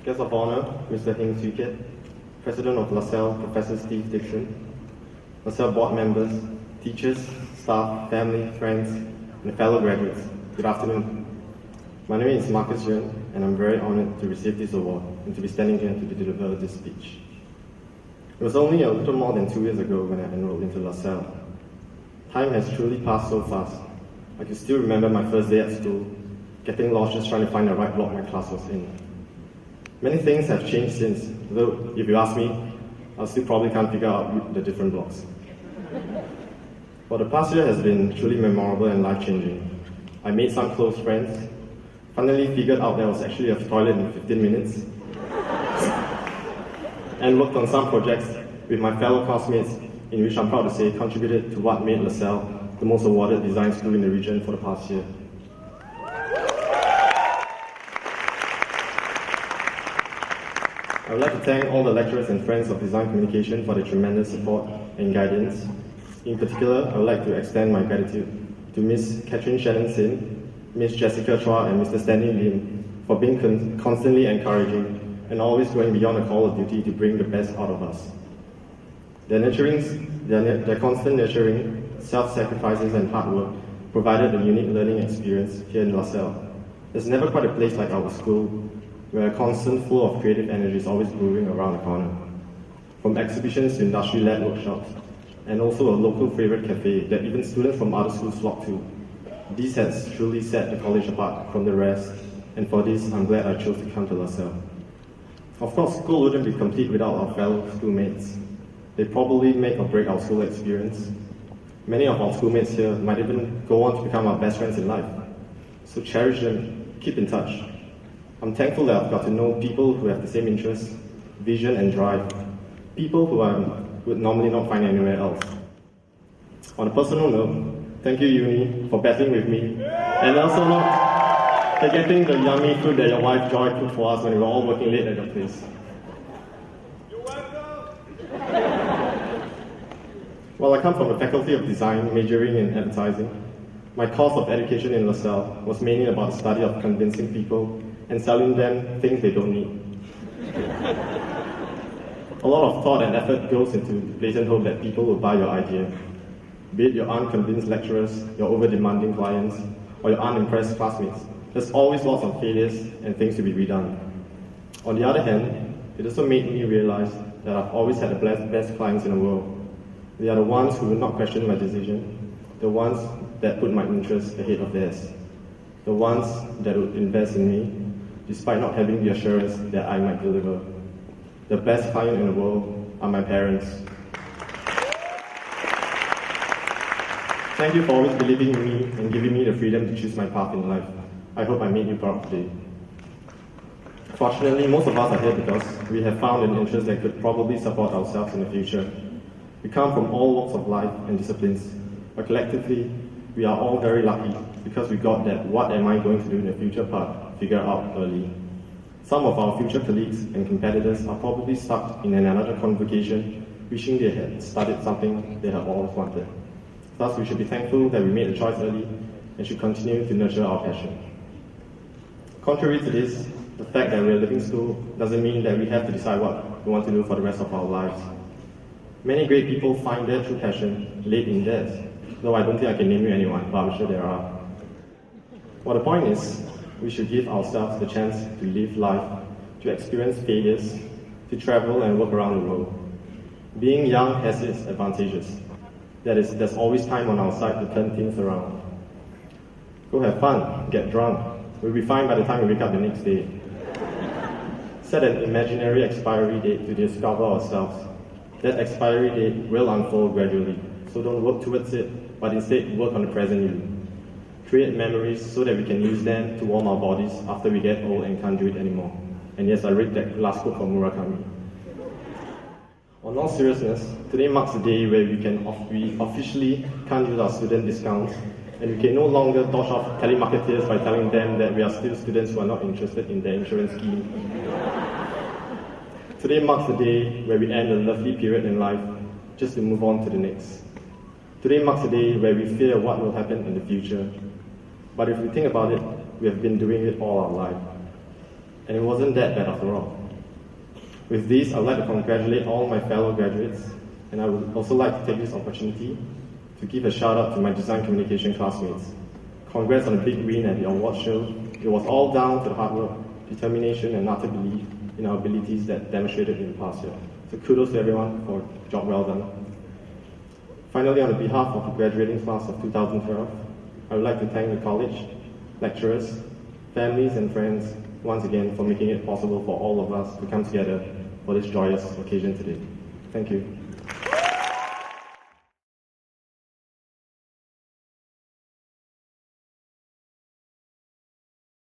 Guest of Honor, Mr. Heng Swee-Kiat, President of LASALLE, Professor Steve Dixon, LASALLE board members, teachers, staff, family, friends, and fellow graduates, good afternoon. My name is Marcus Yuen, and I'm very honored to receive this award and to be standing here to deliver this speech. It was only a little more than 2 years ago when I enrolled into LASALLE. Time has truly passed so fast. I can still remember my first day at school, getting lost just trying to find the right block my class was in. Many things have changed since, though if you ask me, I still probably can't figure out the different blocks. But the past year has been truly memorable and life-changing. I made some close friends, finally figured out there was actually a toilet in 15 minutes, and worked on some projects with my fellow classmates in which I'm proud to say contributed to what made LASALLE the most awarded design school in the region for the past year. I would like to thank all the lecturers and friends of design communication for their tremendous support and guidance. In particular, I would like to extend my gratitude to Ms. Catherine Shannon Sin, Ms. Jessica Chua, and Mr. Stanley Lim for being constantly encouraging and always going beyond the call of duty to bring the best out of us. Their constant nurturing, self-sacrifices, and hard work provided a unique learning experience here in LASALLE. There's never quite a place like our school where a constant flow of creative energy is always brewing around the corner. From exhibitions to industry-led workshops, and also a local favorite cafe that even students from other schools flock to. This has truly set the college apart from the rest, and for this, I'm glad I chose to come to LASALLE. Of course, school wouldn't be complete without our fellow schoolmates. They probably make or break our school experience. Many of our schoolmates here might even go on to become our best friends in life. So cherish them, keep in touch. I'm thankful that I've got to know people who have the same interests, vision, and drive. People who I would normally not find anywhere else. On a personal note, thank you, Uni, for battling with me, and also not forgetting the yummy food that your wife Joy cooked for us when we were all working late at your place. You're welcome! While I come from the Faculty of Design, majoring in advertising, my course of education in LASALLE was mainly about the study of convincing people and selling them things they don't need. A lot of thought and effort goes into the blatant hope that people will buy your idea. Be it your unconvinced lecturers, your over-demanding clients, or your unimpressed classmates. There's always lots of failures and things to be redone. On the other hand, it also made me realize that I've always had the best clients in the world. They are the ones who will not question my decision, the ones that put my interests ahead of theirs, the ones that would invest in me, despite not having the assurance that I might deliver. The best client in the world are my parents. Thank you for always believing in me and giving me the freedom to choose my path in life. I hope I made you proud today. Fortunately, most of us are here because we have found an interest that could probably support ourselves in the future. We come from all walks of life and disciplines, but collectively, we are all very lucky because we got that what am I going to do in the future part figured out early. Some of our future colleagues and competitors are probably stuck in another convocation, wishing they had studied something they have always wanted. Thus, we should be thankful that we made the choice early and should continue to nurture our passion. Contrary to this, the fact that we are leaving school doesn't mean that we have to decide what we want to do for the rest of our lives. Many great people find their true passion late in theirs, though I don't think I can name you anyone, but I'm sure there are. Well, the point is, we should give ourselves the chance to live life, to experience failures, to travel and work around the world. Being young has its advantages. That is, there's always time on our side to turn things around. Go have fun, get drunk. We'll be fine by the time we wake up the next day. Set an imaginary expiry date to discover ourselves. That expiry date will unfold gradually, so don't work towards it, but instead work on the present you. Create memories so that we can use them to warm our bodies after we get old and can't do it anymore. And yes, I read that last quote from Murakami. On all seriousness, today marks the day where we officially can't use our student discounts, and we can no longer dodge off telemarketers by telling them that we are still students who are not interested in their insurance scheme. Today marks the day where we end a lovely period in life just to move on to the next. Today marks the day where we fear what will happen in the future. But if we think about it, we have been doing it all our life. And it wasn't that bad after all. With this, I'd like to congratulate all my fellow graduates, and I would also like to take this opportunity to give a shout out to my design communication classmates. Congrats on a big win at the award show. It was all down to the hard work, determination, and utter belief in our abilities that demonstrated in the past year. So kudos to everyone for a job well done. Finally, on behalf of the graduating class of 2012, I would like to thank the college, lecturers, families, and friends once again for making it possible for all of us to come together for this joyous occasion today. Thank you.